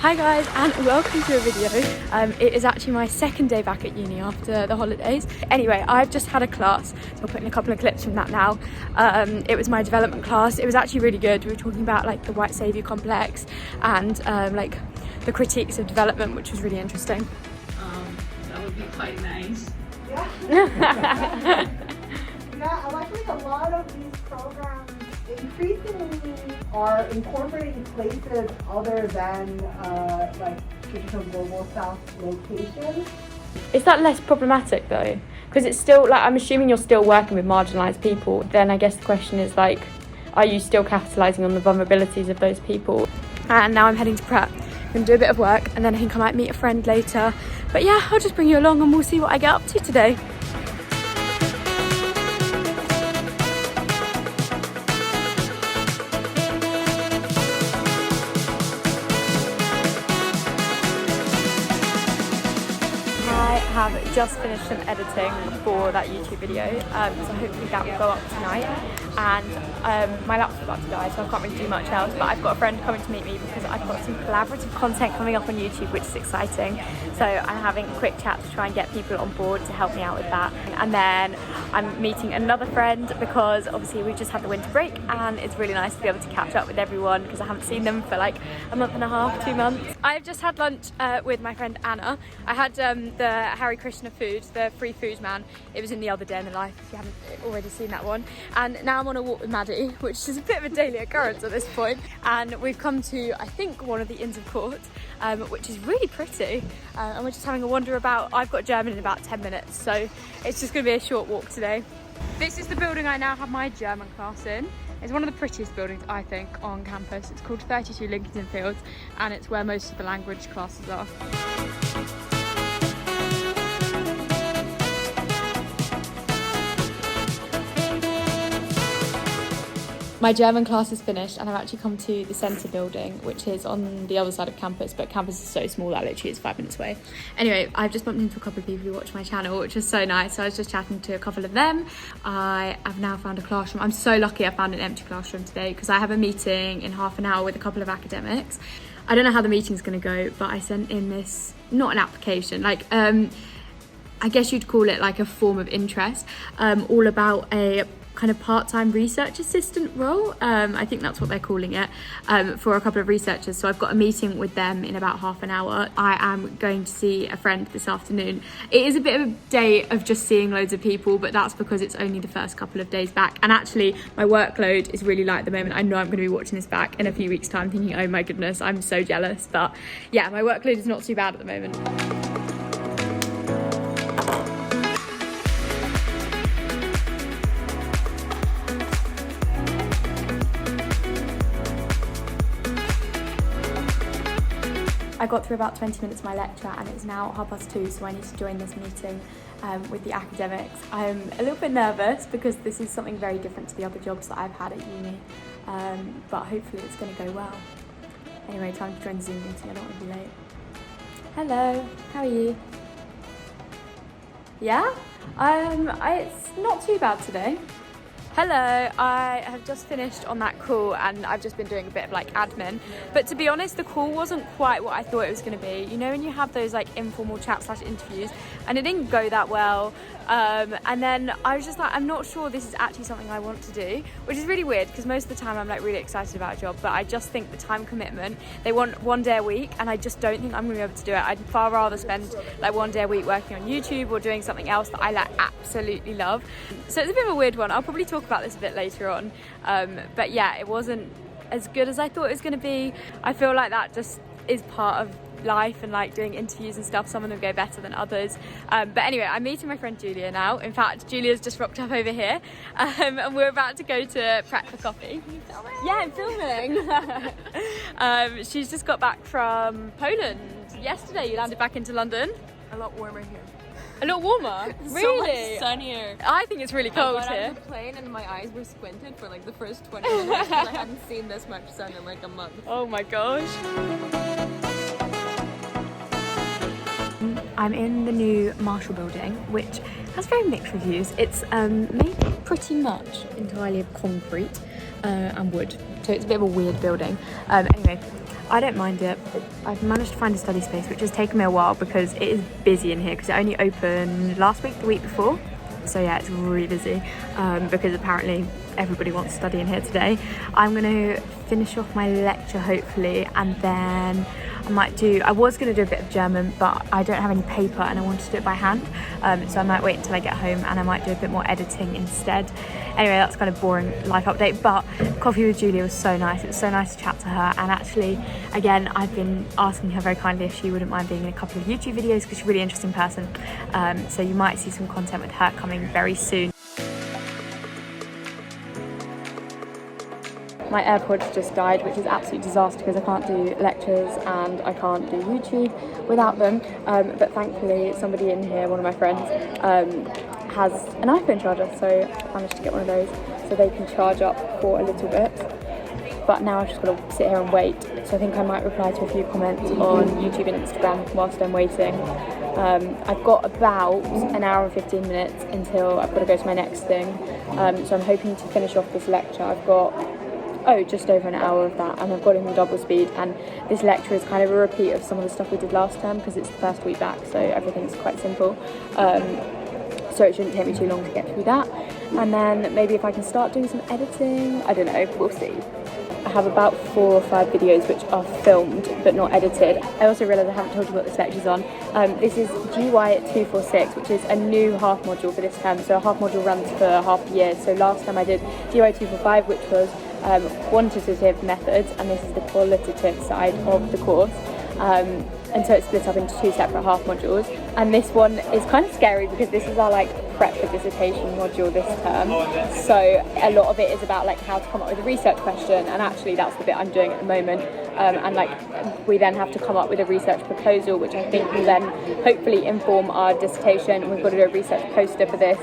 Hi guys, and welcome to a video. It is actually my second day back at uni after the holidays. Anyway, I've just had a class, so I'll put in a couple of clips from that now. It was my development class. It was actually really good. We were talking about like the white saviour complex and like the critiques of development, which was really interesting. That would be quite nice. Yeah. Yeah, I think a lot of these programs increasingly are incorporating places other than like traditional global south locations. Is that less problematic though? Because it's still like, I'm assuming you're still working with marginalised people. Then I guess the question is like, are you still capitalising on the vulnerabilities of those people? And now I'm heading to Pret. I'm going to do a bit of work and then I think I might meet a friend later. But yeah, I'll just bring you along and we'll see what I get up to today. I have just finished some editing for that YouTube video, so hopefully that will go up tonight. And my laptop's about to die, so I can't really do much else, but I've got a friend coming to meet me because I've got some collaborative content coming up on YouTube, which is exciting. So I'm having a quick chat to try and get people on board to help me out with that. And then I'm meeting another friend because obviously we've just had the winter break and it's really nice to be able to catch up with everyone because I haven't seen them for like a month and a half, 2 months. I've just had lunch with my friend Anna. I had the Harry Krishna food, the free food man. It was in the other day in the life if you haven't already seen that one. And now I'm on a walk with Maddie, which is a bit of a daily occurrence at this point. And we've come to, I think, one of the Inns of Court, which is really pretty. And we're just having a wander about. I've got German in about 10 minutes, so it's just going to be a short walk today. This is the building I now have my German class in. It's one of the prettiest buildings, I think, on campus. It's called 32 Lincoln Fields, and it's where most of the language classes are. My German class is finished and I've actually come to the centre building, which is on the other side of campus, but campus is so small that literally is 5 minutes away. Anyway, I've just bumped into a couple of people who watch my channel, which is so nice. So I was just chatting to a couple of them. I have now found a classroom. I'm so lucky I found an empty classroom today because I have a meeting in half an hour with a couple of academics. I don't know how the meeting's going to go, but I sent in this, not an application, like I guess you'd call it like a form of interest, all about a kind of part-time research assistant role. I think that's what they're calling it, for a couple of researchers. So I've got a meeting with them in about half an hour. I am going to see a friend this afternoon. It is a bit of a day of just seeing loads of people, but that's because it's only the first couple of days back. And actually my workload is really light at the moment. I know I'm going to be watching this back in a few weeks' time thinking, oh my goodness, I'm so jealous. But yeah, my workload is not too bad at the moment. I got through about 20 minutes of my lecture and it's now 2:30, so I need to join this meeting with the academics. I'm a little bit nervous because this is something very different to the other jobs that I've had at uni, but hopefully it's going to go well. Anyway, time to join the Zoom meeting, I don't want to be late. Hello, how are you? Yeah? It's not too bad today. Hello, I have just finished on that call and I've just been doing a bit of like admin, but to be honest the call wasn't quite what I thought it was going to be. You know when you have those like informal chat/interviews and it didn't go that well, and then I was just like, I'm not sure this is actually something I want to do, which is really weird because most of the time I'm like really excited about a job, but I just think the time commitment, they want 1 day a week and I just don't think I'm going to be able to do it. I'd far rather spend like 1 day a week working on YouTube or doing something else that I like absolutely love. So it's a bit of a weird one. I'll probably talk about this a bit later on, but yeah, it wasn't as good as I thought it was going to be. I feel like that just is part of life and like doing interviews and stuff. Some of them go better than others, but anyway, I'm meeting my friend Julia now. In fact, Julia's just rocked up over here, and we're about to go to Pret for coffee. Yeah, I'm filming. She's just got back from Poland yesterday. You landed back into London. A lot warmer here. A lot warmer? So Really? much sunnier. I think it's really cold I got here. out of the plane and my eyes were squinted for like the first 20 minutes because I hadn't seen this much sun in like a month. Oh my gosh. I'm in the new Marshall building, which has very mixed reviews. It's made pretty much entirely of concrete and wood, so it's a bit of a weird building. Anyway, I don't mind it. I've managed to find a study space, which has taken me a while because it is busy in here because it only opened last week, the week before. So yeah, it's really busy because apparently everybody wants to study in here today. I'm going to finish off my lecture hopefully, and then I was going to do a bit of German, but I don't have any paper and I want to do it by hand, so I might wait until I get home and I might do a bit more editing instead. Anyway, that's kind of boring life update, but coffee with Julia was so nice. It was so nice to chat to her, and actually again I've been asking her very kindly if she wouldn't mind being in a couple of YouTube videos because she's a really interesting person, so you might see some content with her coming very soon. My AirPods just died, which is absolute disaster because I can't do lectures and I can't do YouTube without them. But thankfully somebody in here, one of my friends, has an iPhone charger, so I managed to get one of those so they can charge up for a little bit. But now I've just got to sit here and wait. So I think I might reply to a few comments on YouTube and Instagram whilst I'm waiting. I've got about an hour and 15 minutes until I've got to go to my next thing. So I'm hoping to finish off this lecture. I've got just over an hour of that, and I've got it in double speed, and this lecture is kind of a repeat of some of the stuff we did last term because it's the first week back, so everything's quite simple, so it shouldn't take me too long to get through that. And then maybe if I can start doing some editing, I don't know, we'll see. I have about 4 or 5 videos which are filmed but not edited. I also realised I haven't told you what this lecture's on. This is GY246, which is a new half module for this term, so a half module runs for half a year. So last time I did GY245, which was quantitative methods, and this is the qualitative side of the course, and so it's split up into 2 separate half modules, and this one is kind of scary because this is our Pret for dissertation module this term, so a lot of it is about how to come up with a research question, and actually that's the bit I'm doing at the moment, and we then have to come up with a research proposal, which I think will then hopefully inform our dissertation. We've got to do a research poster for this,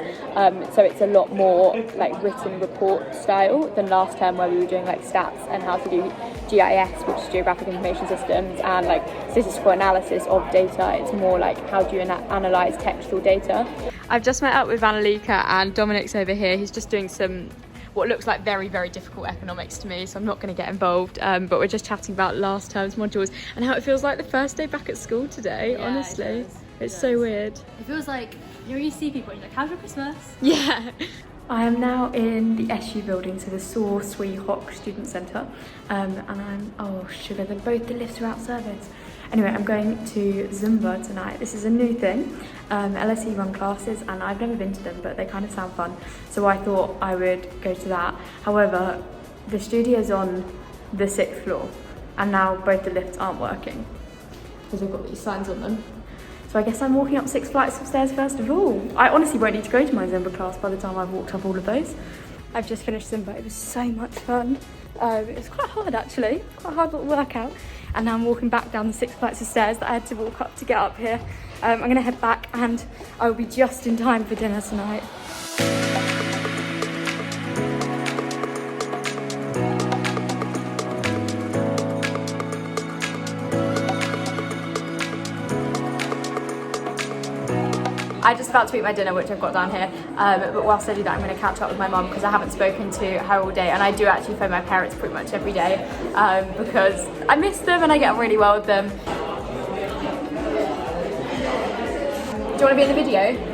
so it's a lot more written report style than last term where we were doing stats and how to do GIS, which is Geographic Information Systems, and statistical analysis of data. It's more how do you analyse textual data. I've just met up with Annalika, and Dominic's over here. He's just doing some what looks like very, very difficult economics to me, so I'm not going to get involved, but we're just chatting about last term's modules and how it feels like the first day back at school today. Yeah, honestly. It's so weird. It feels like, you see people and you're like, how's your Christmas? Yeah. I am now in the SU building, so the Saw Swee Hock Student Centre, and I'm, sugar, both the lifts are out of service. Anyway, I'm going to Zumba tonight. This is a new thing. LSE run classes, and I've never been to them, but they kind of sound fun. So I thought I would go to that. However, the studio's on the 6th floor, and now both the lifts aren't working because they've got these signs on them. So I guess I'm walking up 6 flights of stairs first of all. I honestly won't need to go to my Zumba class by the time I've walked up all of those. I've just finished Zumba. It was so much fun. It was quite hard actually, quite a hard little workout. And now I'm walking back down the 6 flights of stairs that I had to walk up to get up here. I'm gonna head back and I will be just in time for dinner tonight. I'm just about to eat my dinner, which I've got down here, but whilst I do that I'm going to catch up with my mum because I haven't spoken to her all day, and I do actually phone my parents pretty much every day because I miss them and I get on really well with them. Do you want to be in the video?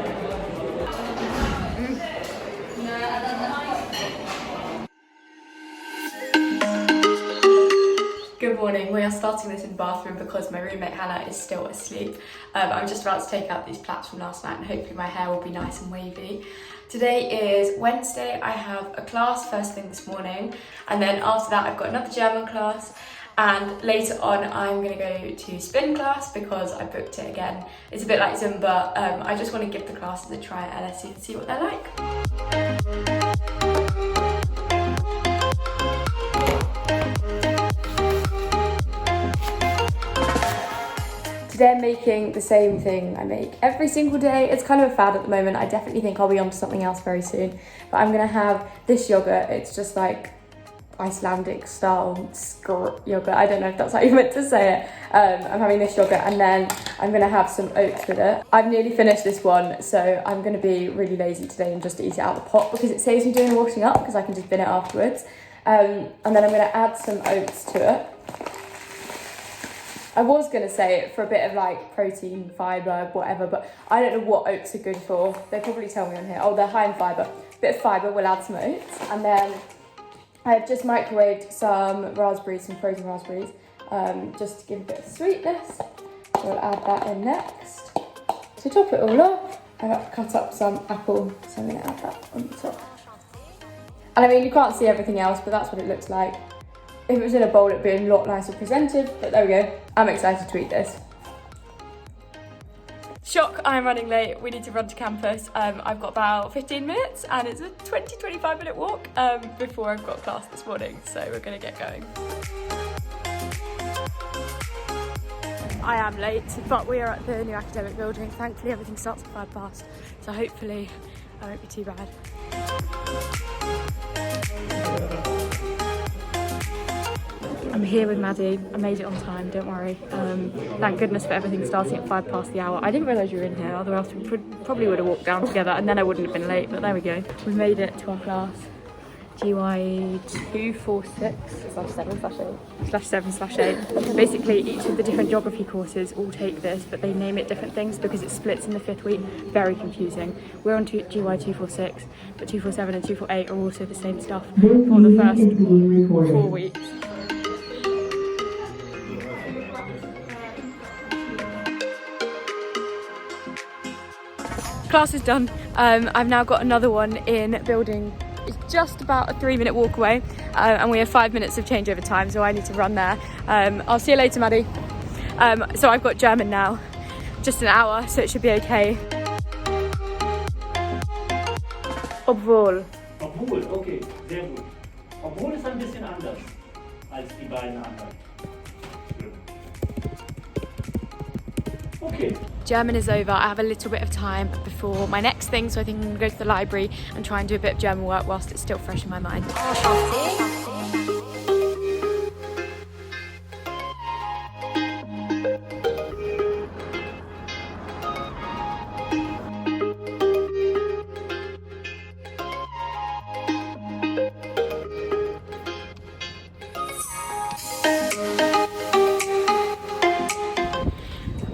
Good morning. We are starting this in the bathroom because my roommate Hannah is still asleep. I'm just about to take out these plaits from last night and hopefully my hair will be nice and wavy. Today is Wednesday. I have a class first thing this morning, and then after that I've got another German class, and later on I'm going to go to spin class because I booked it again. It's a bit like Zumba. I just want to give the classes a try at LSE and see what they're like. Today I'm making the same thing I make every single day. It's kind of a fad at the moment. I definitely think I'll be onto something else very soon. But I'm gonna have this yogurt. It's just like Icelandic style yogurt. I don't know if that's how you meant to say it. I'm having this yogurt and then I'm gonna have some oats with it. I've nearly finished this one, so I'm gonna be really lazy today and just eat it out of the pot because it saves me doing washing up because I can just bin it afterwards. And then I'm gonna add some oats to it. I was going to say it for a bit of like protein, fibre, whatever, but I don't know what oats are good for. They probably tell me on here. Oh, they're high in fibre. A bit of fibre, we'll add some oats. And then I've just microwaved some raspberries, some frozen raspberries, just to give a bit of sweetness. So we'll add that in next. To top it all off, I've cut up some apple, so I'm going to add that on the top. And I mean, you can't see everything else, but that's what it looks like. If it was in a bowl, it'd be a lot nicer presented, but there we go. I'm excited to eat this. Shock, I'm running late. We need to run to campus. I've got about 15 minutes and it's a 20-25 minute walk before I've got class this morning, so we're gonna get going. I am late, but we are at the new academic building. Thankfully, everything starts at 5 past, so hopefully that won't be too bad. I'm here with Maddie. I made it on time, don't worry. Thank goodness for everything starting at 5 past the hour. I didn't realise you were in here, otherwise we probably would have walked down together and then I wouldn't have been late, but there we go. We made it to our class. GY246/7/8. Basically, each of the different geography courses all take this, but they name it different things because it splits in the 5th week. Very confusing. We're on GY246, but 247 and 248 are also the same stuff for the first 4 weeks. Class is done. I've now got another one in building. It's just about a 3-minute walk away, and we have 5 minutes of changeover time, so I need to run there. I'll see you later, Maddie. So I've got German now, just an hour, so it should be okay. Obwohl. Obwohl, okay, sehr gut. Obwohl ist ein bisschen anders als die beiden anderen. Okay. German is over. I have a little bit of time before my next thing, so I think I'm going to go to the library and try and do a bit of German work whilst it's still fresh in my mind.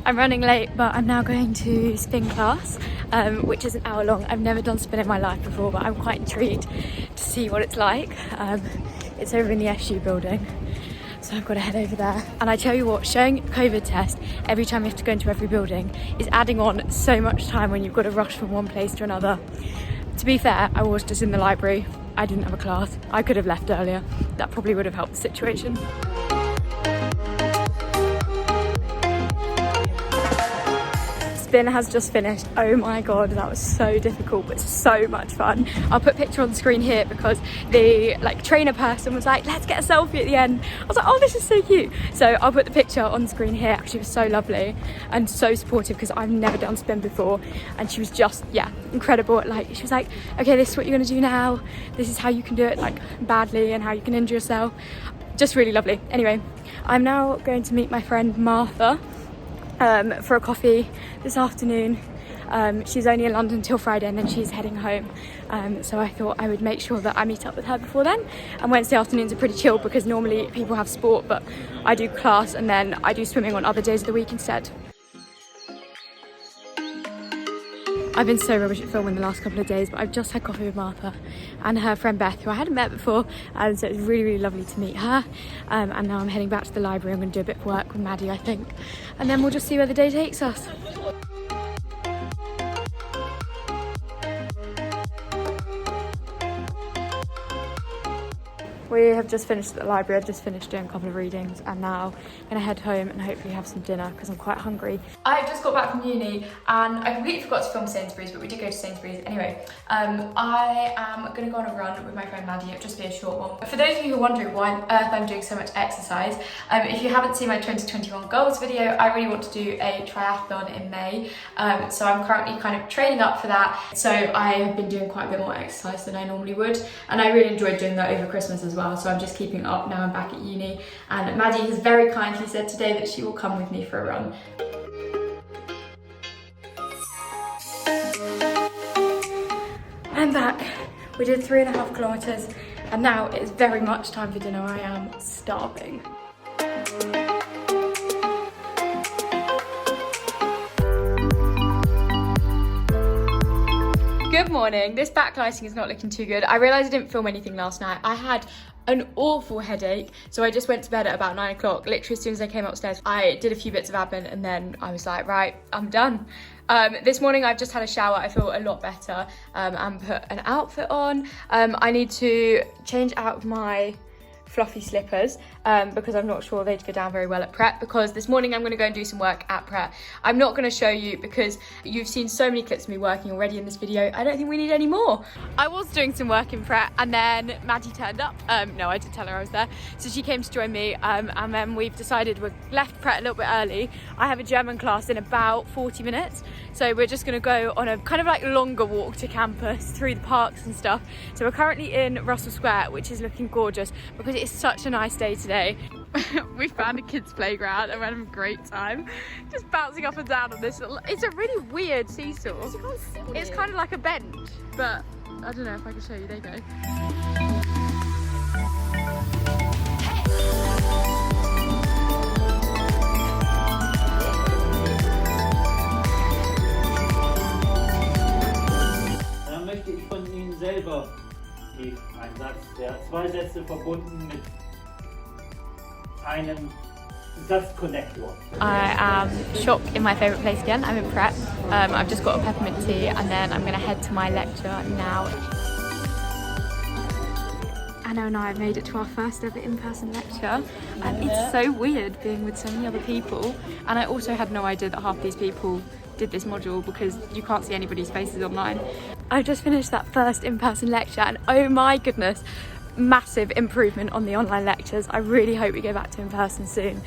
I'm running late, but I'm now going to spin class, which is an hour long. I've never done spin in my life before, but I'm quite intrigued to see what it's like. It's over in the SU building, so I've got to head over there. And I tell you what, showing a COVID test every time you have to go into every building is adding on so much time when you've got to rush from one place to another. To be fair, I was just in the library. I didn't have a class. I could have left earlier. That probably would have helped the situation. Spin has just finished. Oh my god, that was so difficult but so much fun. I'll put a picture on the screen here because the trainer person was like, let's get a selfie at the end. I was like, oh, this is so cute. So I'll put the picture on the screen here. She was so lovely and so supportive because I've never done spin before, and she was just, yeah, incredible. She was like, okay, this is what you're gonna do now. This is how you can do it badly and how you can injure yourself. Just really lovely. Anyway, I'm now going to meet my friend Martha for a coffee this afternoon. She's only in London till Friday and then she's heading home, so I thought I would make sure that I meet up with her before then. And Wednesday afternoons are pretty chill because normally people have sport, but I do class and then I do swimming on other days of the week instead. I've been so rubbish at filming the last couple of days, but I've just had coffee with Martha and her friend Beth, who I hadn't met before, and so it was really, really lovely to meet her. And now I'm heading back to the library. I'm going to do a bit of work with Maddie, I think, and then we'll just see where the day takes us. We have just finished at the library. I've just finished doing a couple of readings and now I'm going to head home and hopefully have some dinner because I'm quite hungry. I've just got back from uni and I completely forgot to film Sainsbury's, but we did go to Sainsbury's anyway. I am going to go on a run with my friend Maddie. It'll just be a short one. For those of you who are wondering why on earth I'm doing so much exercise, if you haven't seen my 2021 goals video, I really want to do a triathlon in May. So I'm currently kind of training up for that. So I have been doing quite a bit more exercise than I normally would, and I really enjoyed doing that over Christmas as well. So I'm just keeping it up now I'm back at uni, and Maddie has very kindly said today that she will come with me for a run. I'm back. We did 3.5 kilometers and now it is very much time for dinner. I am starving. Good morning. This backlighting is not looking too good. I realised I didn't film anything last night. I had an awful headache, so I just went to bed at about 9 o'clock. Literally as soon as I came upstairs, I did a few bits of admin and then I was like, right, I'm done. This morning I've just had a shower. I feel a lot better and put an outfit on. I need to change out of my fluffy slippers because I'm not sure they'd go down very well at Pret, because this morning I'm going to go and do some work at Pret. I'm not going to show you because you've seen so many clips of me working already in this video. I don't think we need any more. I was doing some work in Pret and then Maddie turned up. No, I did tell her I was there. So she came to join me and then we've decided we've left Pret a little bit early. I have a German class in about 40 minutes. So we're just going to go on a kind of like longer walk to campus through the parks and stuff. So we're currently in Russell Square, which is looking gorgeous because it's such a nice day today. We found a kids playground and we're having a great time just bouncing up and down on this. It's a really weird seesaw. It's kind of like a bench, but I don't know if I can show you. There you go. Dann möchte ich von Ihnen selber einen Satz, der zwei Sätze verbunden mit einem Satzkonnektor. I am shocked in my favourite place again. I'm in Pret. I've just got a peppermint tea and then I'm going to head to my lecture now. Anna and I have made it to our first ever in-person lecture and it's so weird being with so many other people, and I also had no idea that half these people did this module because you can't see anybody's faces online. I just finished that first in-person lecture and oh my goodness, massive improvement on the online lectures. I really hope we go back to in-person soon.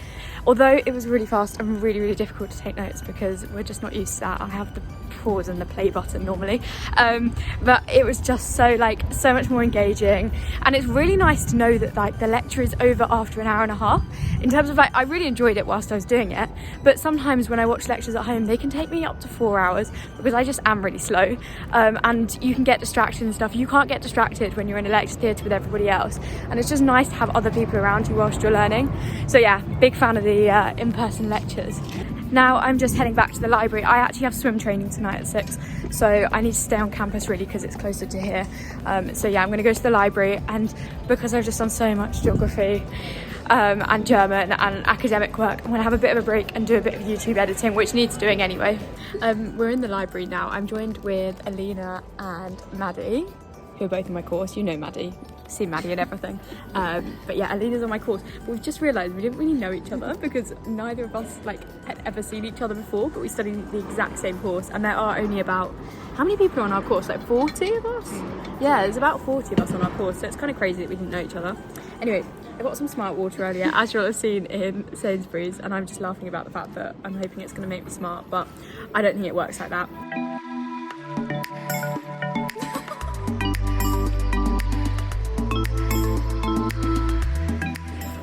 Although it was really fast and really, really difficult to take notes because we're just not used to that. I have the pause and the play button normally. But it was just so much more engaging. And it's really nice to know that like the lecture is over after an hour and a half. In terms of like, I really enjoyed it whilst I was doing it. But sometimes when I watch lectures at home, they can take me up to 4 hours because I just am really slow. And you can get distracted and stuff. You can't get distracted when you're in a lecture theatre with everybody else. And it's just nice to have other people around you whilst you're learning. So yeah, big fan of the in-person lectures. Now I'm just heading back to the library. I actually have swim training tonight at 6, so I need to stay on campus really because it's closer to here. So yeah, I'm going to go to the library, and because I've just done so much geography and German and academic work, I'm going to have a bit of a break and do a bit of YouTube editing, which needs doing anyway. We're in the library now. I'm joined with Alina and Maddie, who are both in my course. You know Maddie. See Maddie and everything. But yeah, Alina's on my course. But we've just realised we didn't really know each other because neither of us had ever seen each other before, but we studied the exact same course, and there are only about, how many people are on our course? Like 40 of us? Yeah, there's about 40 of us on our course, so it's kind of crazy that we didn't know each other. Anyway, I got some smart water earlier, as you'll have seen in Sainsbury's, and I'm just laughing about the fact that I'm hoping it's going to make me smart, but I don't think it works like that.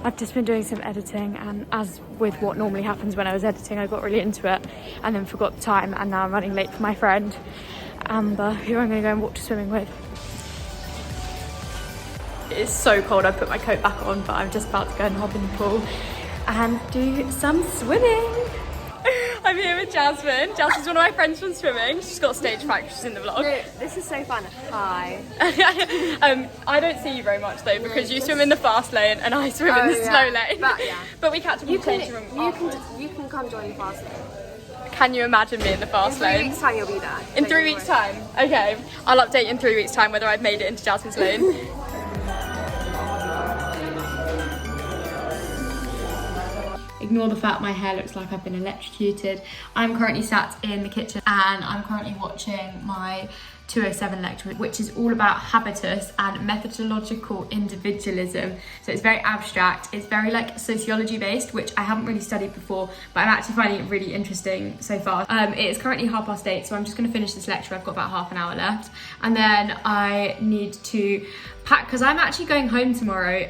I've just been doing some editing, and as with what normally happens when I was editing, I got really into it and then forgot the time, and now I'm running late for my friend Amber, who I'm going to go and walk to swimming with. It's so cold, I put my coat back on, but I'm just about to go and hop in the pool and do some swimming. I'm here with Jasmine. Jasmine's one of my friends from swimming. She's got stage fright, she's in the vlog. No, this is so fun. Hi. I don't see you very much though because you swim in the fast lane and I swim in the slow lane. But we catch up in the changing room afterwards. You can come join the fast lane. Can you imagine me in the fast lane? In 3 weeks' time you'll be there. In 3 weeks' time? Okay. I'll update you in 3 weeks' time whether I've made it into Jasmine's lane. Ignore the fact my hair looks like I've been electrocuted. I'm currently sat in the kitchen and I'm currently watching my 207 lecture, which is all about habitus and methodological individualism. So it's very abstract, it's very like sociology based, which I haven't really studied before, but I'm actually finding it really interesting so far. It is currently 8:30, so I'm just going to finish this lecture. I've got about half an hour left, and then I need to pack because I'm actually going home tomorrow.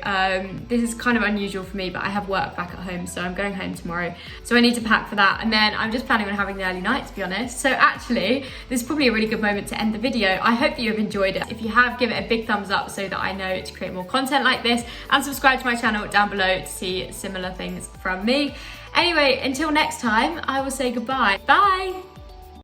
This is kind of unusual for me, but I have work back at home, so I'm going home tomorrow, so I need to pack for that. And then I'm just planning on having the early night, to be honest. So actually this is probably a really good moment to end the video. I hope that you have enjoyed it. If you have, give it a big thumbs up so that I know to create more content like this, and subscribe to my channel down below to see similar things from me. Anyway, until next time, I will say goodbye. Bye.